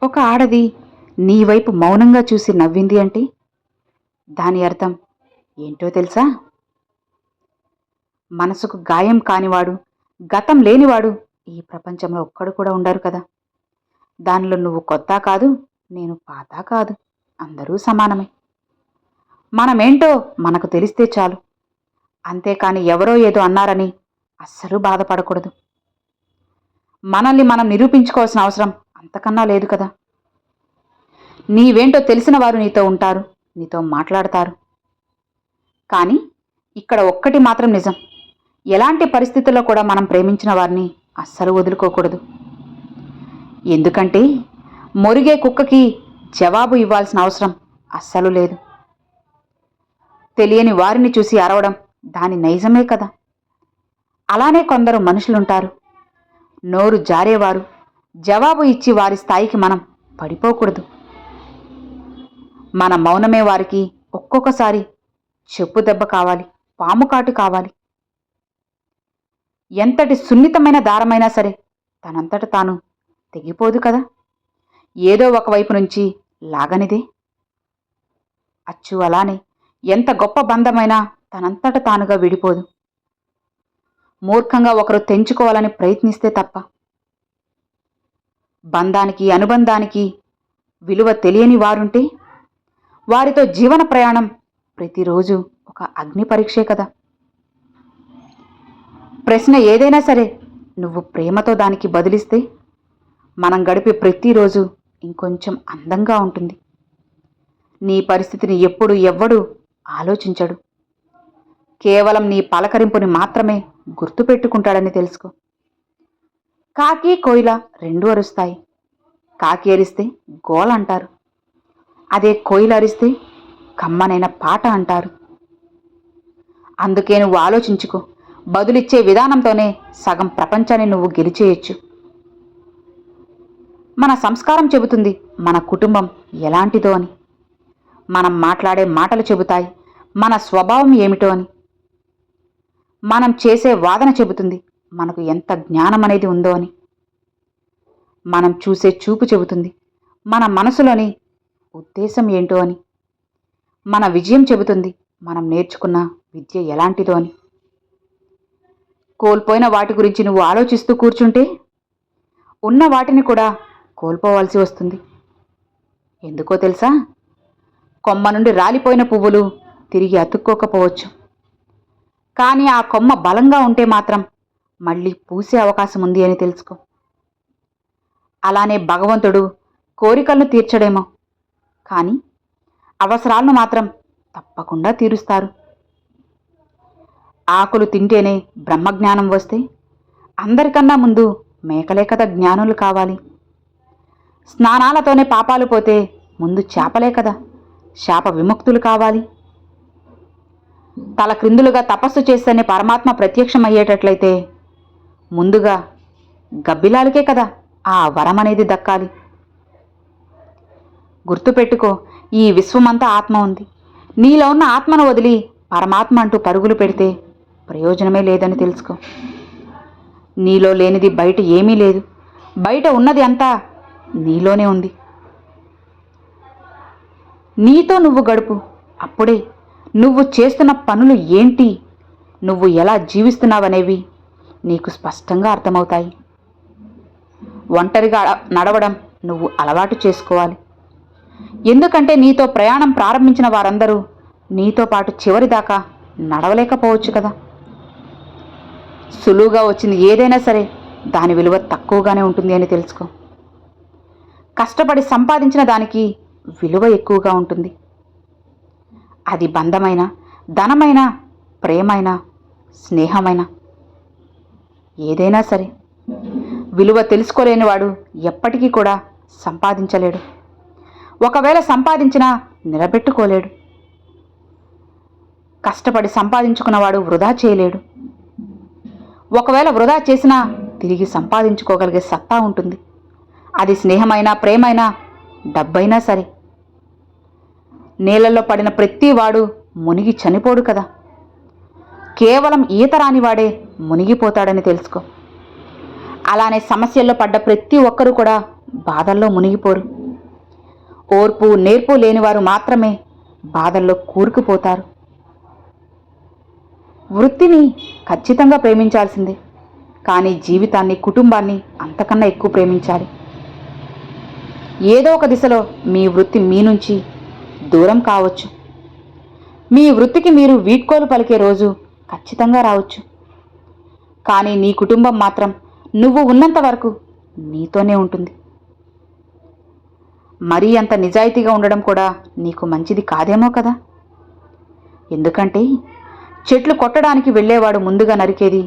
ఒక ఆడది నీ వైపు మౌనంగా చూసి నవ్వింది అంటే దాని అర్థం ఏంటో తెలుసా? మనసుకు గాయం కానివాడు, గతం లేనివాడు ఈ ప్రపంచంలో ఒక్కడు కూడా ఉండరు కదా. దానిలో నువ్వు కొత్త కాదు, నేను పాత కాదు, అందరూ సమానమే. మనమేంటో మనకు తెలిస్తే చాలు. అంతేకాని ఎవరో ఏదో అన్నారని అస్సలు బాధపడకూడదు. మనల్ని మనం నిరూపించుకోవాల్సిన అవసరం అంతకన్నా లేదు కదా. నీవేంటో తెలిసిన వారు నీతో ఉంటారు, నీతో మాట్లాడతారు. కానీ ఇక్కడ ఒక్కటి మాత్రం నిజం, ఎలాంటి పరిస్థితుల్లో కూడా మనం ప్రేమించిన వారిని అస్సలు వదులుకోకూడదు. ఎందుకంటే మొరిగే కుక్కకి జవాబు ఇవ్వాల్సిన అవసరం అస్సలు లేదు. తెలియని వారిని చూసి అరవడం దాని నైజమే కదా. అలానే కొందరు మనుషులుంటారు, నోరు జారేవారు. జవాబు ఇచ్చి వారి స్థాయికి మనం పడిపోకూడదు. మన మౌనమే వారికి ఒక్కొక్కసారి చెప్పు దెబ్బ కావాలి, పాము కాటు కావాలి. ఎంతటి సున్నితమైన దారమైనా సరే తనంతట తాను తెగిపోదు కదా, ఏదో ఒకవైపు నుంచి లాగనిదే. అచ్చు అలానే ఎంత గొప్ప బంధమైనా తనంతట తానుగా విడిపోదు, మూర్ఖంగా ఒకరు తెంచుకోవాలని ప్రయత్నిస్తే తప్ప. బంధానికి, అనుబంధానికి విలువ తెలియని వారుంటే వారితో జీవన ప్రయాణం ప్రతిరోజు ఒక అగ్ని పరీక్షే కదా. ప్రశ్న ఏదైనా సరే నువ్వు ప్రేమతో దానికి బదిలిస్తే మనం గడిపే ప్రతిరోజు ఇంకొంచెం అందంగా ఉంటుంది. నీ పరిస్థితిని ఎప్పుడు ఎవ్వడూ ఆలోచించడు, కేవలం నీ పలకరింపుని మాత్రమే గుర్తుపెట్టుకుంటాడని తెలుసుకో. కాకి కోయిల రెండూ అరుస్తాయి. కాకి అరిస్తే గోల అంటారు, అదే కోయిల అరిస్తే కమ్మనైన పాట అంటారు. అందుకే నువ్వు ఆలోచించుకో, బదులిచ్చే విధానంతోనే సగం ప్రపంచాన్ని నువ్వు గెలిచేయచ్చు. మన సంస్కారం చెబుతుంది మన కుటుంబం ఎలాంటిదో అని. మనం మాట్లాడే మాటలు చెబుతాయి మన స్వభావం ఏమిటో అని. మనం చేసే వాదన చెబుతుంది మనకు ఎంత జ్ఞానం అనేది ఉందో అని. మనం చూసే చూపు చెబుతుంది మన మనసులోని ఉద్దేశం ఏంటో అని. మన విజయం చెబుతుంది మనం నేర్చుకున్న విద్య ఎలాంటిదో అని. కోల్పోయిన వాటి గురించి నువ్వు ఆలోచిస్తూ కూర్చుంటే ఉన్న వాటిని కూడా కోల్పోవాల్సి వస్తుంది. ఎందుకో తెలుసా? కొమ్మ నుండి రాలిపోయిన పువ్వులు తిరిగి అతుక్కోకపోవచ్చు, కానీ ఆ కొమ్మ బలంగా ఉంటే మాత్రం మళ్ళీ పూసే అవకాశం ఉంది అని తెలుసుకో. అలానే భగవంతుడు కోరికలను తీర్చడేమో, కానీ అవసరాలను మాత్రం తప్పకుండా తీరుస్తారు. ఆకులు తింటేనే బ్రహ్మజ్ఞానం వస్తే అందరికన్నా ముందు మేకలే కదా జ్ఞానులు కావాలి. స్నానాలతోనే పాపాలు పోతే ముందు చేపలే కదా శాప విముక్తులు కావాలి. తల క్రిందులుగా తపస్సు చేస్తేనే పరమాత్మ ప్రత్యక్షమయ్యేటట్లయితే ముందుగా గబ్బిలాలకే కదా ఆ వరం అనేది దక్కాలి. గుర్తుపెట్టుకో, ఈ విశ్వమంతా ఆత్మ ఉంది. నీలో ఉన్న ఆత్మను వదిలి పరమాత్మ అంటూ పరుగులు పెడితే ప్రయోజనమే లేదని తెలుసుకో. నీలో లేనిది బయట ఏమీ లేదు, బయట ఉన్నది అంతా నీలోనే ఉంది. నీతో నువ్వు గడుపు, అప్పుడే నువ్వు చేస్తున్న పనులు ఏంటి, నువ్వు ఎలా జీవిస్తున్నావనేవి నీకు స్పష్టంగా అర్థమవుతాయి. ఒంటరిగా నడవడం నువ్వు అలవాటు చేసుకోవాలి. ఎందుకంటే నీతో ప్రయాణం ప్రారంభించిన వారందరూ నీతో పాటు చివరిదాకా నడవలేకపోవచ్చు కదా. సులువుగా వచ్చింది ఏదైనా సరే దాని విలువ తక్కువగానే ఉంటుంది అని తెలుసుకో. కష్టపడి సంపాదించిన దానికి విలువ ఎక్కువగా ఉంటుంది. అది బంధమైన, ధనమైన, ప్రేమైన, స్నేహమైన ఏదైనా సరే విలువ తెలుసుకోలేనివాడు ఎప్పటికీ కూడా సంపాదించలేడు. ఒకవేళ సంపాదించినా నిలబెట్టుకోలేడు. కష్టపడి సంపాదించుకున్నవాడు వృధా చేయలేడు. ఒకవేళ వృధా చేసినా తిరిగి సంపాదించుకోగలిగే సత్తా ఉంటుంది. అది స్నేహమైనా, ప్రేమైనా, డబ్బైనా సరే. నీళ్ళల్లో పడిన ప్రతి వాడు మునిగి చనిపోడు కదా. కేవలం ఈత రానివాడే మునిగిపోతాడని తెలుసుకో. అలానే సమస్యల్లో పడ్డ ప్రతి ఒక్కరూ కూడా బాధల్లో మునిగిపోరు. ఓర్పు నేర్పు లేనివారు మాత్రమే బాధల్లో కూరుకుపోతారు. వృత్తిని ఖచ్చితంగా ప్రేమించాల్సిందే, కానీ జీవితాన్ని, కుటుంబాన్ని అంతకన్నా ఎక్కువ ప్రేమించాలి. ఏదో ఒక దిశలో మీ వృత్తి మీ నుంచి దూరం కావచ్చు. మీ వృత్తికి మీరు వీడ్కోలు పలికే రోజు ఖచ్చితంగా రావచ్చు. కానీ నీ కుటుంబం మాత్రం నువ్వు ఉన్నంత వరకు నీతోనే ఉంటుంది. మరీ అంత నిజాయితీగా ఉండడం కూడా నీకు మంచిది కాదేమో కదా. ఎందుకంటే చెట్లు కొట్టడానికి వెళ్ళేవాడు ముందుగా నరికేది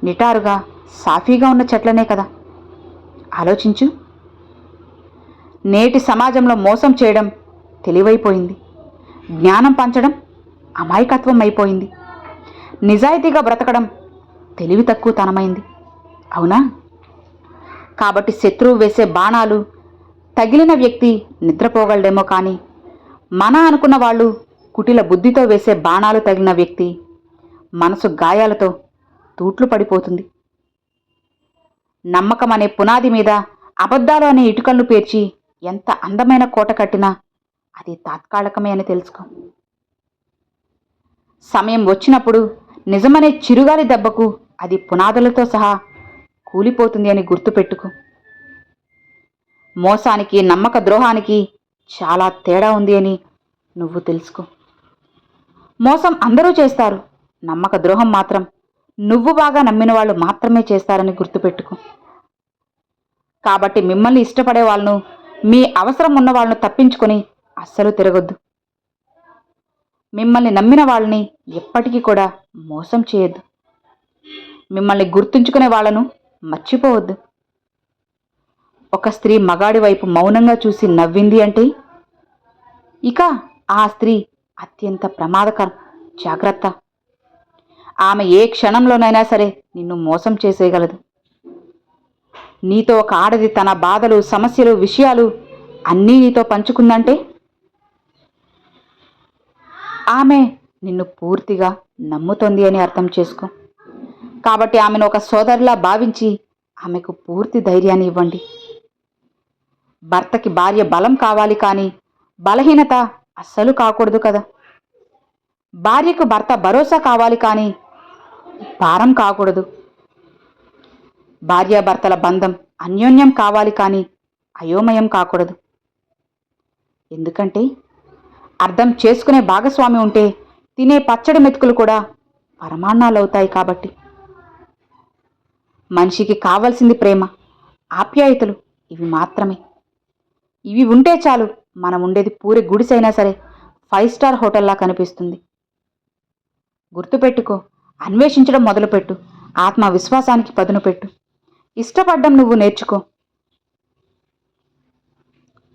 నిటారుగా సాఫీగా ఉన్న చెట్లనే కదా. ఆలోచించు. నేటి సమాజంలో మోసం చేయడం తెలివైపోయింది, జ్ఞానం పంచడం అమాయకత్వం అయిపోయింది, నిజాయితీగా బ్రతకడం తెలివి తక్కువతనమైంది. అవునా? కాబట్టి శత్రువు వేసే బాణాలు తగిలిన వ్యక్తి నిద్రపోగలడేమో, కానీ మన అనుకున్న వాళ్ళు కుటిల బుద్ధితో వేసే బాణాలు తగిలిన వ్యక్తి మనసు గాయాలతో తూట్లు పడిపోతుంది. నమ్మకం అనే పునాది మీద అబద్ధాలు అనే ఇటుకలను పేర్చి ఎంత అందమైన కోట కట్టినా అది తాత్కాలికమే అని తెలుసుకో. సమయం వచ్చినప్పుడు నిజమనే చిరుగాలి దెబ్బకు అది పునాదులతో సహా కూలిపోతుంది అని గుర్తుపెట్టుకో. మోసానికి, నమ్మక ద్రోహానికి చాలా తేడా ఉంది అని నువ్వు తెలుసుకో. మోసం అందరూ చేస్తారు, నమ్మక ద్రోహం మాత్రం నువ్వు బాగా నమ్మిన వాళ్ళు మాత్రమే చేస్తారని గుర్తుపెట్టుకో. కాబట్టి మిమ్మల్ని ఇష్టపడే వాళ్ళను, మీ అవసరం ఉన్న వాళ్ళను తప్పించుకొని అస్సలు తిరగొద్దు. మిమ్మల్ని నమ్మిన వాళ్ళని ఎప్పటికీ కూడా మోసం చేయొద్దు. మిమ్మల్ని గుర్తుంచుకునే వాళ్ళను మర్చిపోవద్దు. ఒక స్త్రీ మగాడి వైపు మౌనంగా చూసి నవ్వింది అంటే ఇక ఆ స్త్రీ అత్యంత ప్రమాదకరం. జాగ్రత్త. ఆమె ఏ క్షణంలోనైనా సరే నిన్ను మోసం చేసేయగలదు. నీతో ఒక ఆడది తన బాధలు, సమస్యలు, విషయాలు అన్నీ నీతో పంచుకుందంటే ఆమె నిన్ను పూర్తిగా నమ్ముతోంది అని అర్థం చేసుకో. కాబట్టి ఆమెను ఒక సోదరిలా భావించి ఆమెకు పూర్తి ధైర్యాన్ని ఇవ్వండి. భర్తకి భార్య బలం కావాలి, కానీ బలహీనత అస్సలు కాకూడదు కదా. భార్యకు భర్త భరోసా కావాలి, కానీ భారం కాకూడదు. భార్యాభర్తల బంధం అన్యోన్యం కావాలి, కానీ అయోమయం కాకూడదు. ఎందుకంటే అర్థం చేసుకునే భాగస్వామి ఉంటే తినే పచ్చడి మెతుకులు కూడా పరమాన్నాలు అవుతాయి. కాబట్టి మనిషికి కావాల్సింది ప్రేమ, ఆప్యాయతలు, ఇవి మాత్రమే. ఇవి ఉంటే చాలు. మనం ఉండేది పూరి గుడిసైనా సరే 5 స్టార్ హోటల్లా కనిపిస్తుంది. గుర్తుపెట్టుకో. అన్వేషించడం మొదలుపెట్టు. ఆత్మవిశ్వాసానికి పదును పెట్టు. ఇష్టపడ్డం నువ్వు నేర్చుకో.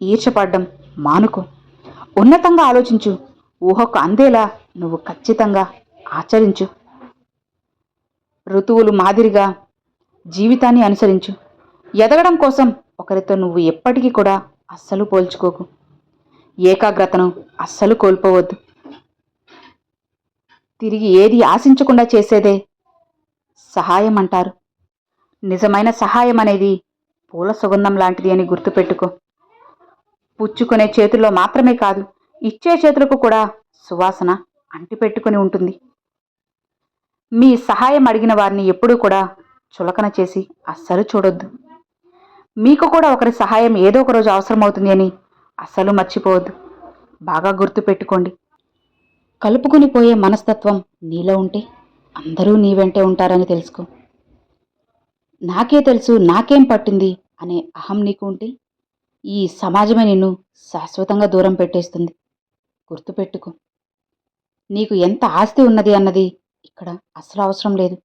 ఈర్షపడ్డం మానుకో. ఉన్నతంగా ఆలోచించు. ఊహకు అందేలా నువ్వు ఖచ్చితంగా ఆచరించు. ఋతువులు మాదిరిగా జీవితాన్ని అనుసరించు. ఎదగడం కోసం ఒకరితో నువ్వు ఎప్పటికీ కూడా అస్సలు పోల్చుకోకు. ఏకాగ్రతను అస్సలు కోల్పోవద్దు. తిరిగి ఏది ఆశించకుండా చేసేదే సహాయం అంటారు. నిజమైన సహాయం అనేది పూల సుగంధం లాంటిది అని గుర్తుపెట్టుకో. పుచ్చుకునే చేతుల్లో మాత్రమే కాదు, ఇచ్చే చేతులకు కూడా సువాసన అంటిపెట్టుకుని ఉంటుంది. మీ సహాయం అడిగిన వారిని ఎప్పుడూ కూడా చులకన చేసి అస్సలు చూడొద్దు. మీకు కూడా ఒకరి సహాయం ఏదో ఒక రోజు అవసరమవుతుంది అని అస్సలు మర్చిపోవద్దు. బాగా గుర్తుపెట్టుకోండి. కలుపుకుని పోయే మనస్తత్వం నీలో ఉంటే అందరూ నీ వెంటే ఉంటారని తెలుసుకో. నాకే తెలుసు, నాకేం పట్టింది అనే అహం నీకు ఉంటే ఈ సమాజమే నిన్ను శాశ్వతంగా దూరం పెట్టేస్తుంది. గుర్తుపెట్టుకో. నీకు ఎంత ఆస్తి ఉన్నది అన్నది ఇక్కడ అసలు అవసరం లేదు.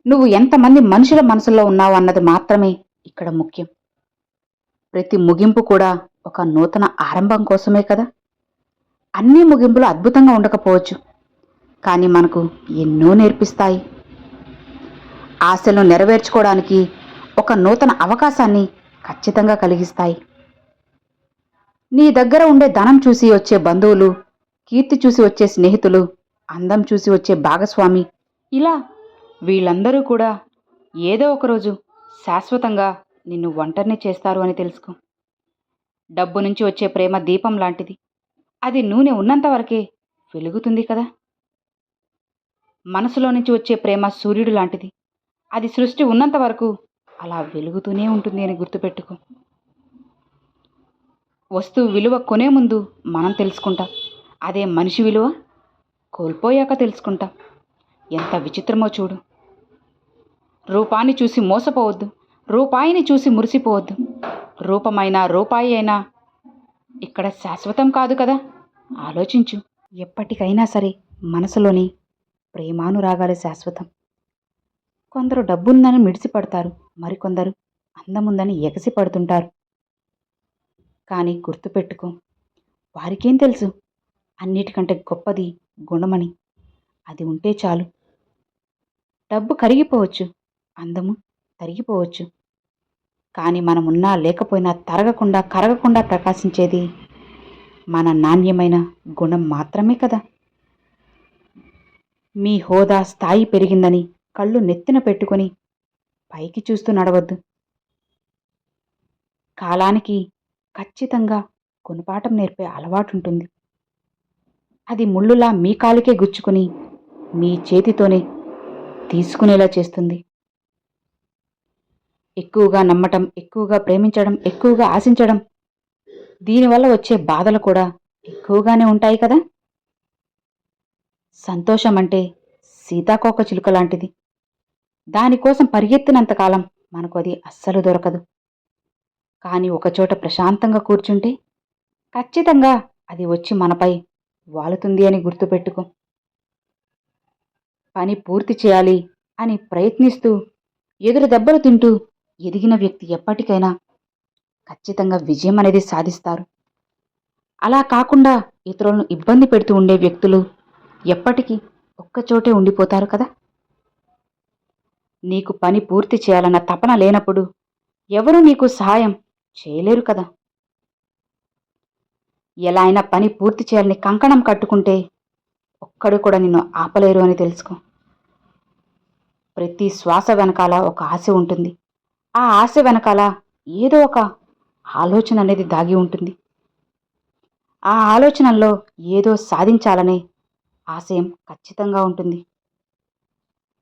నువ్వు ఎంతమంది మనుషుల మనసుల్లో ఉన్నావు అన్నది మాత్రమే ఇక్కడ ముఖ్యం. ప్రతి ముగింపు కూడా ఒక నూతన ఆరంభం కోసమే కదా. అన్ని ముగింపులు అద్భుతంగా ఉండకపోవచ్చు, కానీ మనకు ఎన్నో నేర్పిస్తాయి. ఆశలను నెరవేర్చుకోవడానికి ఒక నూతన అవకాశాన్ని ఖచ్చితంగా కలిగిస్తాయి. నీ దగ్గర ఉండే ధనం చూసి వచ్చే బంధువులు, కీర్తి చూసి వచ్చే స్నేహితులు, అందం చూసి వచ్చే భాగస్వామి, ఇలా వీళ్ళందరూ కూడా ఏదో ఒకరోజు శాశ్వతంగా నిన్ను ఒంటరిని చేస్తారు అని తెలుసుకో. డబ్బు నుంచి వచ్చే ప్రేమ దీపం లాంటిది. అది నూనె ఉన్నంత వరకే వెలుగుతుంది కదా. మనసులో నుంచి వచ్చే ప్రేమ సూర్యుడు లాంటిది. అది సృష్టి ఉన్నంత వరకు అలా వెలుగుతూనే ఉంటుంది అని గుర్తుపెట్టుకో. వస్తువు విలువ కొనే ముందు మనం తెలుసుకుంటాం. అదే మనిషి విలువ కోల్పోయాక తెలుసుకుంటాం. ఎంత విచిత్రమో చూడు. రూపాన్ని చూసి మోసపోవద్దు, రూపాయిని చూసి మురిసిపోవద్దు. రూపమైనా రూపాయి అయినా ఇక్కడ శాశ్వతం కాదు కదా. ఆలోచించు. ఎప్పటికైనా సరే మనసులోని ప్రేమానురాగాలు శాశ్వతం. కొందరు డబ్బుందని మిడిసిపడతారు, మరికొందరు అందముందని ఎగసి పడుతుంటారు. కానీ గుర్తుపెట్టుకో, వారికేం తెలుసు అన్నిటికంటే గొప్పది గుణమని. అది ఉంటే చాలు. డబ్బు కరిగిపోవచ్చు, అందము తరిగిపోవచ్చు, కానీ మనమున్నా లేకపోయినా తరగకుండా కరగకుండా ప్రకాశించేది మన నాణ్యమైన గుణం మాత్రమే కదా. మీ హోదా స్థాయి పెరిగిందని కళ్ళు నెత్తిన పెట్టుకొని పైకి చూస్తూ నడవద్దు. కాలానికి ఖచ్చితంగా గుణపాఠం నేర్పే అలవాటుంటుంది. అది ముళ్ళులా మీ కాలికే గుచ్చుకుని మీ చేతితోనే తీసుకునేలా చేస్తుంది. ఎక్కువగా నమ్మటం, ఎక్కువగా ప్రేమించడం, ఎక్కువగా ఆశించడం, దీనివల్ల వచ్చే బాధలు కూడా ఎక్కువగానే ఉంటాయి కదా. సంతోషం అంటే సీతాకోక చిలుక లాంటిది. దానికోసం పరిగెత్తినంతకాలం మనకు అది అస్సలు దొరకదు. కానీ ఒకచోట ప్రశాంతంగా కూర్చుంటే ఖచ్చితంగా అది వచ్చి మనపై వాలుతుంది అని గుర్తుపెట్టుకో. పని పూర్తి చేయాలి అని ప్రయత్నిస్తూ ఎదురు దెబ్బలు తింటూ ఎదిగిన వ్యక్తి ఎప్పటికైనా ఖచ్చితంగా విజయం అనేది సాధిస్తారు. అలా కాకుండా ఇతరులను ఇబ్బంది పెడుతూ ఉండే వ్యక్తులు ఎప్పటికీ ఒక్కచోటే ఉండిపోతారు కదా. నీకు పని పూర్తి చేయాలన్న తపన లేనప్పుడు ఎవరూ నీకు సహాయం చేయలేరు కదా. ఎలా అయినా పని పూర్తి చేయాలని కంకణం కట్టుకుంటే ఒక్కడు కూడా నిన్ను ఆపలేరు అని తెలుసుకో. ప్రతి శ్వాస వెనకాల ఒక ఆశ ఉంటుంది. ఆ ఆశ వెనకాల ఏదో ఒక ఆలోచన అనేది దాగి ఉంటుంది. ఆ ఆలోచనల్లో ఏదో సాధించాలనే ఆశయం ఖచ్చితంగా ఉంటుంది.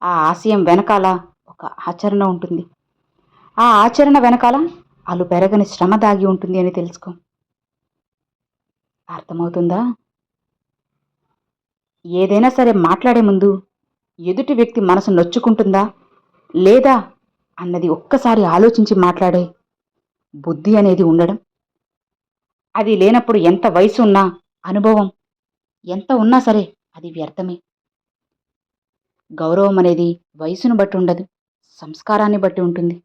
ఆ ఆశయం వెనకాల ఒక ఆచరణ ఉంటుంది. ఆ ఆచరణ వెనకాల అలు పెరగని శ్రమ దాగి ఉంటుంది అని తెలుసుకో. అర్థమవుతుందా? ఏదైనా సరే మాట్లాడే ముందు ఎదుటి వ్యక్తి మనసు నొచ్చుకుంటుందా లేదా అన్నది ఒక్కసారి ఆలోచించి మాట్లాడే బుద్ధి అనేది ఉండడం. అది లేనప్పుడు ఎంత వయసు ఉన్నా, అనుభవం ఎంత ఉన్నా సరే అది వ్యర్థమే. గౌరవం అనేది వయసును బట్టి ఉండదు, సంస్కారాన్ని బట్టి ఉంటుంది.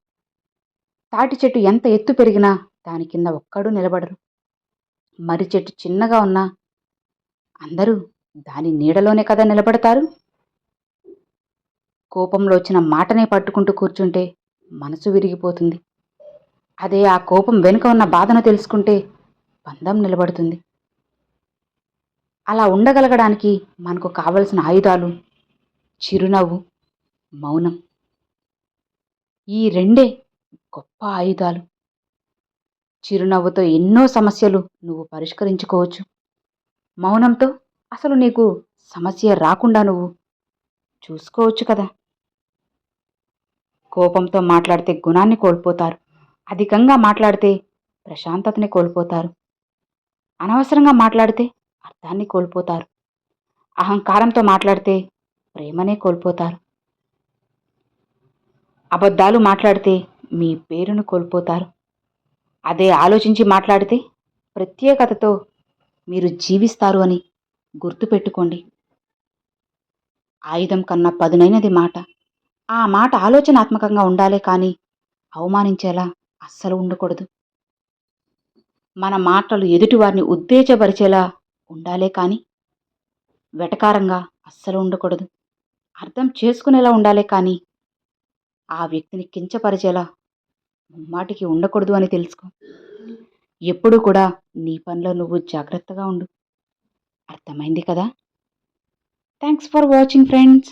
తాటి చెట్టు ఎంత ఎత్తు పెరిగినా దాని కింద ఒక్కడూ నిలబడరు. మర్రి చెట్టు చిన్నగా ఉన్నా అందరూ దాని నీడలోనే కదా నిలబడతారు. కోపంలో వచ్చిన మాటనే పట్టుకుంటూ కూర్చుంటే మనసు విరిగిపోతుంది. అదే ఆ కోపం వెనుక ఉన్న బాధను తెలుసుకుంటే బంధం నిలబడుతుంది. అలా ఉండగలగడానికి మనకు కావలసిన ఆయుధాలు చిరునవ్వు, మౌనం. ఈ రెండే గొప్ప ఆయుధాలు. చిరునవ్వుతో ఎన్నో సమస్యలు నువ్వు పరిష్కరించుకోవచ్చు. మౌనంతో అసలు నీకు సమస్య రాకుండా నువ్వు చూసుకోవచ్చు కదా. కోపంతో మాట్లాడితే గుణాన్ని కోల్పోతారు. అధికంగా మాట్లాడితే ప్రశాంతతని కోల్పోతారు. అనవసరంగా మాట్లాడితే అర్థాన్ని కోల్పోతారు. అహంకారంతో మాట్లాడితే ప్రేమనే కోల్పోతారు. అబద్ధాలు మాట్లాడితే మీ పేరును కోల్పోతారు. అదే ఆలోచించి మాట్లాడితే ప్రత్యేకతతో మీరు జీవిస్తారు అని గుర్తుపెట్టుకోండి. ఆయుధం కన్నా పదునైనది మాట. ఆ మాట ఆలోచనాత్మకంగా ఉండాలే కానీ అవమానించేలా అస్సలు ఉండకూడదు. మన మాటలు ఎదుటివారిని ఉత్తేజపరిచేలా ఉండాలే కానీ వెటకారంగా అస్సలు ఉండకూడదు. అర్థం చేసుకునేలా ఉండాలే కానీ ఆ వ్యక్తిని కించపరిచేలా ముమ్మాటికి ఉండకూడదు అని తెలుసుకో. ఎప్పుడూ కూడా నీ పనిలో నువ్వు జాగ్రత్తగా ఉండు. అర్థమైంది కదా. Thanks for watching friends.